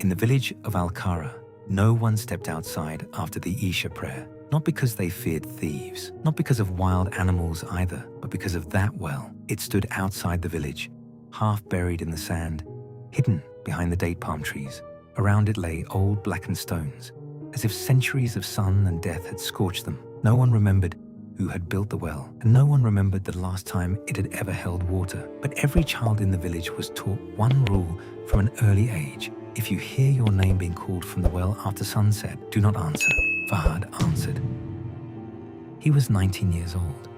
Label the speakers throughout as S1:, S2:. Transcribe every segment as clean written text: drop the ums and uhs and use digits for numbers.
S1: In the village of Al-Kara, no one stepped outside after the Isha prayer. Not because they feared thieves, not because of wild animals either, but because of that well. It stood outside the village, half buried in the sand, hidden behind the date palm trees. Around it lay old blackened stones, as if centuries of sun and death had scorched them. No one remembered who had built the well, and no one remembered the last time it had ever held water. But every child in the village was taught one rule from an early age. If you hear your name being called from the well after sunset, do not answer. Fahad answered. He was 19 years old.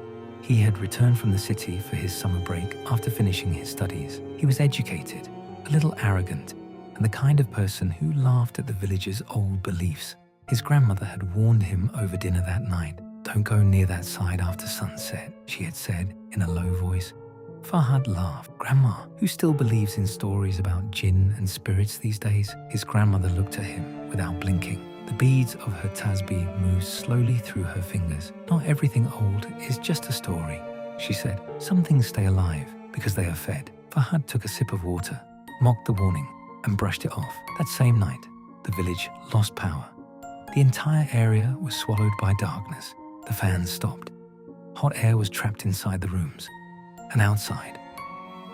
S1: He had returned from the city for his summer break after finishing his studies. He was educated, a little arrogant, and the kind of person who laughed at the village's old beliefs. His grandmother had warned him over dinner that night. "Don't go near that side after sunset," she had said in a low voice. Fahad laughed. "Grandma, who still believes in stories about jinn and spirits these days?" His grandmother looked at him without blinking. The beads of her tasbih moved slowly through her fingers. "Not everything old is just a story," she said. "Some things stay alive because they are fed." Fahad took a sip of water, mocked the warning, and brushed it off. That same night, the village lost power. The entire area was swallowed by darkness. The fans stopped. Hot air was trapped inside the rooms. And outside,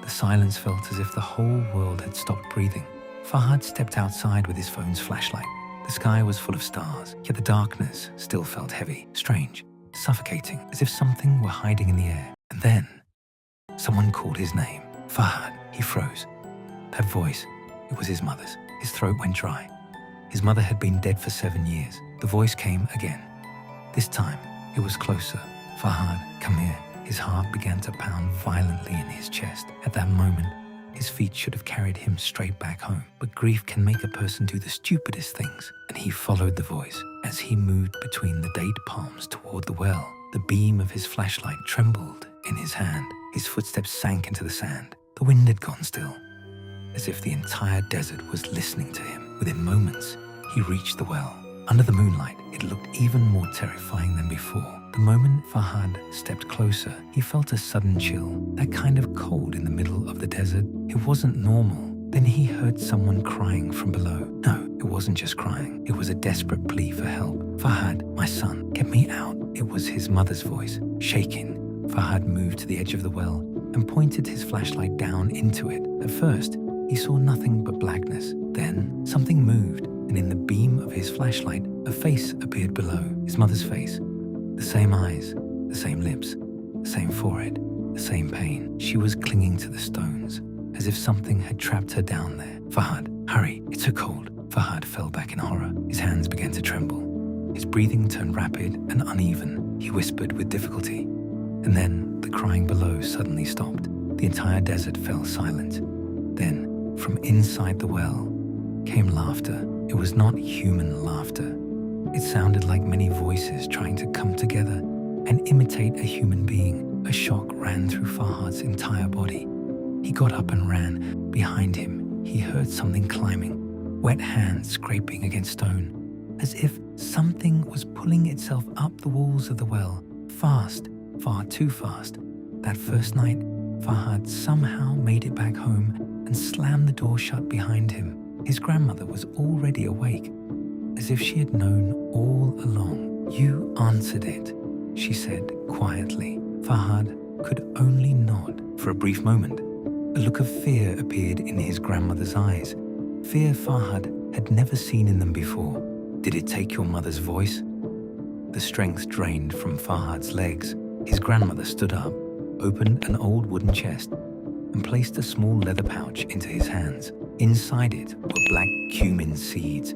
S1: the silence felt as if the whole world had stopped breathing. Fahad stepped outside with his phone's flashlight. The sky was full of stars, yet the darkness still felt heavy, strange, suffocating, as if something were hiding in the air. And then, someone called his name. Fahad. He froze. That voice, it was his mother's. His throat went dry. His mother had been dead for 7 years. The voice came again. This time, it was closer. "Fahad, come here." His heart began to pound violently in his chest. At that moment, his feet should have carried him straight back home. But grief can make a person do the stupidest things. And he followed the voice. As he moved between the date palms toward the well, the beam of his flashlight trembled in his hand. His footsteps sank into the sand. The wind had gone still, as if the entire desert was listening to him. Within moments, he reached the well. Under the moonlight, it looked even more terrifying than before. The moment Fahad stepped closer, he felt a sudden chill, that kind of cold in the middle of the desert. It wasn't normal. Then he heard someone crying from below. No, it wasn't just crying. It was a desperate plea for help. "Fahad, my son, get me out." It was his mother's voice, shaking. Fahad moved to the edge of the well and pointed his flashlight down into it. At first, he saw nothing but blackness. Then, something moved, and in the beam of his flashlight, a face appeared below. His mother's face. The same eyes, the same lips, the same forehead, the same pain. She was clinging to the stones, as if something had trapped her down there. "Fahad, hurry, it's so cold." Fahad fell back in horror. His hands began to tremble. His breathing turned rapid and uneven. He whispered with difficulty. And then the crying below suddenly stopped. The entire desert fell silent. Then, from inside the well, came laughter. It was not human laughter. It sounded like many voices trying to come together and imitate a human being. A shock ran through Fahad's entire body. He got up and ran. Behind him, he heard something climbing, wet hands scraping against stone, as if something was pulling itself up the walls of the well, fast, far too fast. That first night, Fahad somehow made it back home and slammed the door shut behind him. His grandmother was already awake, as if she had known all along. "You answered it," she said quietly. Fahad could only nod. For a brief moment, a look of fear appeared in his grandmother's eyes. Fear Fahad had never seen in them before. "Did it take your mother's voice?" The strength drained from Fahad's legs. His grandmother stood up, opened an old wooden chest, and placed a small leather pouch into his hands. Inside it were black cumin seeds,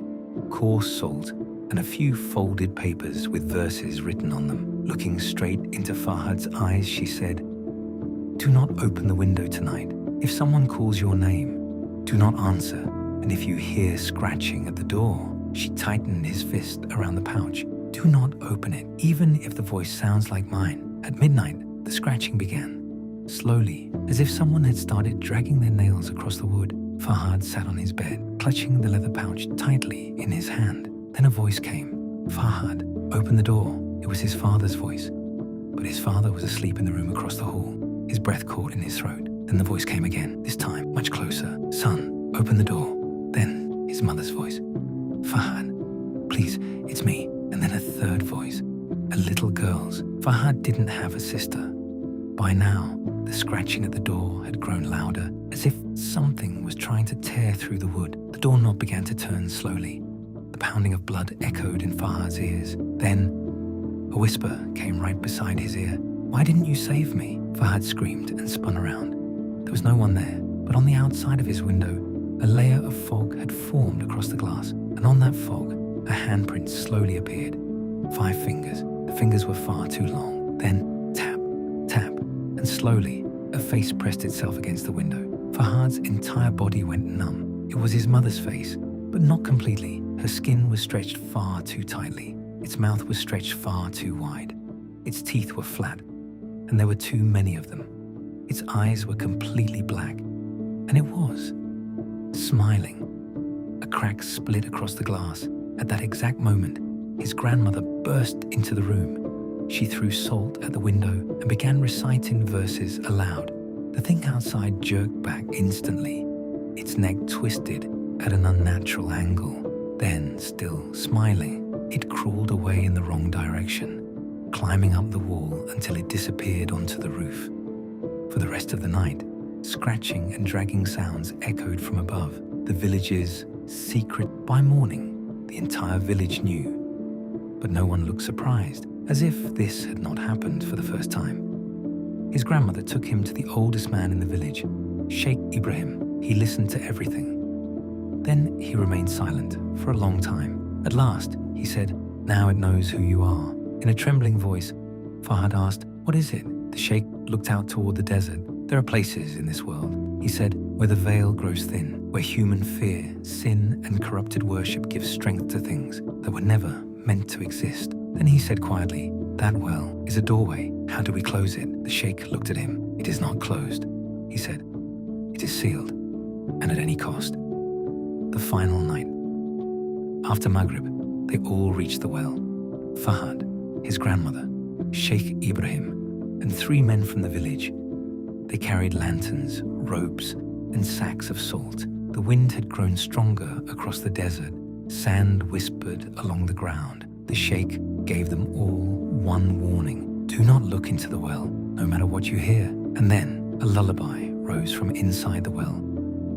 S1: coarse salt, and a few folded papers with verses written on them. Looking straight into Fahad's eyes, she said, "Do not open the window tonight. If someone calls your name, do not answer. And if you hear scratching at the door," she tightened his fist around the pouch, "do not open it, even if the voice sounds like mine." At midnight, the scratching began. Slowly, as if someone had started dragging their nails across the wood. Fahad sat on his bed, clutching the leather pouch tightly in his hand. Then a voice came. "Fahad, open the door." It was his father's voice, but his father was asleep in the room across the hall. His breath caught in his throat. Then the voice came again, this time much closer. "Son, open the door." Then his mother's voice. "Fahad, please, it's me." And then a third voice, a little girl's. Fahad didn't have a sister. By now, the scratching at the door had grown louder, as if something was trying to tear through the wood. The doorknob began to turn slowly. The pounding of blood echoed in Fahad's ears. Then, a whisper came right beside his ear. "Why didn't you save me?" Fahad screamed and spun around. There was no one there, but on the outside of his window, a layer of fog had formed across the glass, and on that fog, a handprint slowly appeared. 5 fingers. The fingers were far too long. Then, tap, tap, and slowly, a face pressed itself against the window. Fahad's entire body went numb. It was his mother's face, but not completely. Her skin was stretched far too tightly. Its mouth was stretched far too wide. Its teeth were flat, and there were too many of them. Its eyes were completely black, and it was smiling. A crack split across the glass. At that exact moment, his grandmother burst into the room. She threw salt at the window and began reciting verses aloud. The thing outside jerked back instantly. Its neck twisted at an unnatural angle. Then, still smiling, it crawled away in the wrong direction, climbing up the wall until it disappeared onto the roof. For the rest of the night, scratching and dragging sounds echoed from above. The village's secret. By morning, the entire village knew. But no one looked surprised, as if this had not happened for the first time. His grandmother took him to the oldest man in the village, Sheikh Ibrahim. He listened to everything. Then he remained silent for a long time. At last, he said, "Now it knows who you are." In a trembling voice, Fahad asked, "What is it?" The sheikh looked out toward the desert. "There are places in this world," he said, "where the veil grows thin, where human fear, sin, and corrupted worship give strength to things that were never meant to exist." Then he said quietly, "That well is a doorway. How do we close it?" The sheikh looked at him. "It is not closed," he said. "It is sealed, and at any cost." The final night. After Maghrib, they all reached the well. Fahad, his grandmother, Sheikh Ibrahim, and 3 men from the village. They carried lanterns, ropes, and sacks of salt. The wind had grown stronger across the desert. Sand whispered along the ground. The sheikh gave them all one warning: do not look into the well, no matter what you hear. And then a lullaby rose from inside the well.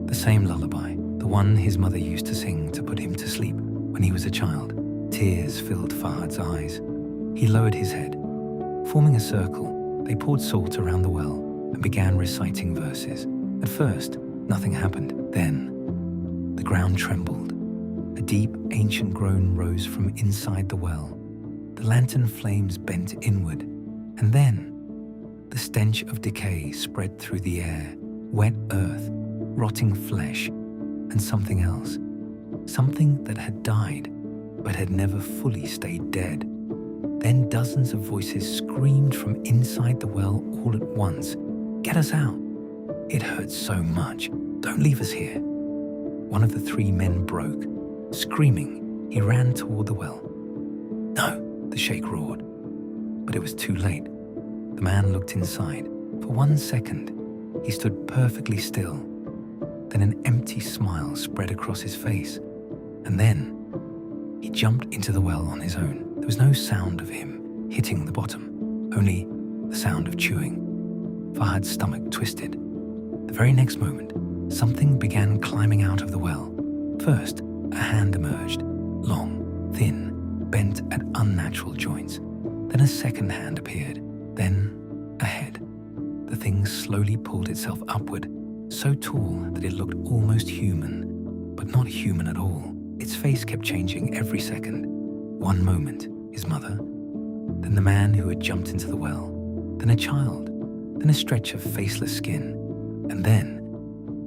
S1: The same lullaby, the one his mother used to sing to put him to sleep when he was a child. Tears filled Fahad's eyes. He lowered his head. Forming a circle, they poured salt around the well and began reciting verses. At first, nothing happened. Then, the ground trembled. A deep, ancient groan rose from inside the well. The lantern flames bent inward, and then, the stench of decay spread through the air. Wet earth, rotting flesh, and something else. Something that had died, but had never fully stayed dead. Then dozens of voices screamed from inside the well all at once. "Get us out! It hurts so much. Don't leave us here." One of the 3 men broke. Screaming, he ran toward the well. "No!" the sheikh roared. But it was too late. The man looked inside. For 1 second, he stood perfectly still. Then an empty smile spread across his face. And then, he jumped into the well on his own. There was no sound of him hitting the bottom, only the sound of chewing. Fahad's stomach twisted. The very next moment, something began climbing out of the well. First, a hand emerged, long, thin, bent at unnatural joints. Then a second hand appeared, then a head. The thing slowly pulled itself upward, so tall that it looked almost human, but not human at all. Its face kept changing every second. One moment, his mother, then the man who had jumped into the well, then a child, then a stretch of faceless skin, and then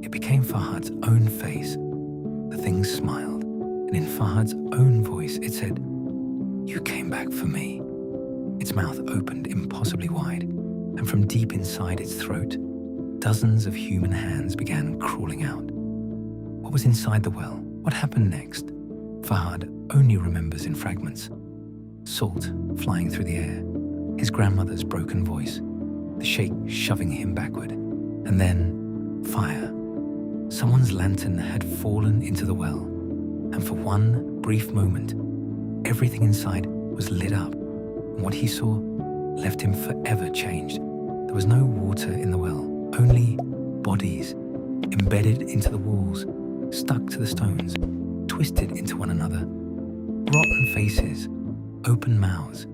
S1: it became Fahad's own face. The thing smiled, and in Fahad's own voice it said, "You came back for me." Its mouth opened impossibly wide, and from deep inside its throat, dozens of human hands began crawling out. What was inside the well? What happened next? Fahad only remembers in fragments. Salt flying through the air, his grandmother's broken voice, the sheikh shoving him backward, and then fire. Someone's lantern had fallen into the well, And for one brief moment, everything inside was lit up, and what he saw left him forever changed. There was no water in the well, only bodies embedded into the walls, stuck to the stones, twisted into one another. Rotten faces, open mouths,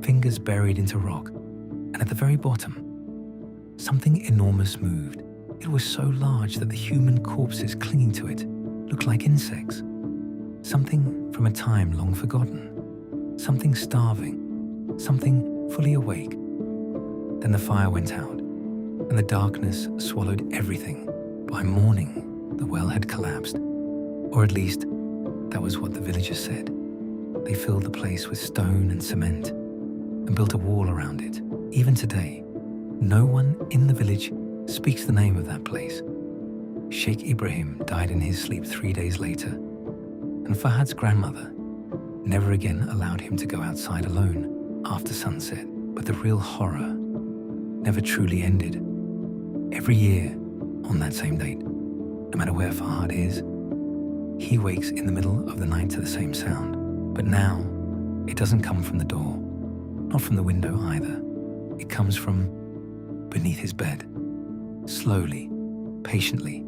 S1: fingers buried into rock, and at the very bottom, something enormous moved. It was so large that the human corpses clinging to it looked like insects. Something from a time long forgotten. Something starving. Something fully awake. Then the fire went out, and the darkness swallowed everything. By morning, the well had collapsed. Or at least, that was what the villagers said. They filled the place with stone and cement and built a wall around it. Even today, no one in the village speaks the name of that place. Sheikh Ibrahim died in his sleep 3 days later, and Fahad's grandmother never again allowed him to go outside alone after sunset. But the real horror never truly ended. Every year, on that same date, no matter where Fahad is, he wakes in the middle of the night to the same sound. But now, it doesn't come from the door, not from the window either. It comes from beneath his bed, slowly, patiently,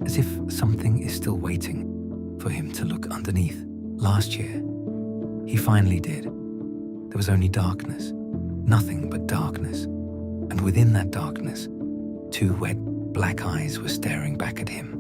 S1: as if something is still waiting for him to look underneath. Last year, he finally did. There was only darkness, nothing but darkness. And within that darkness, two wet black eyes were staring back at him.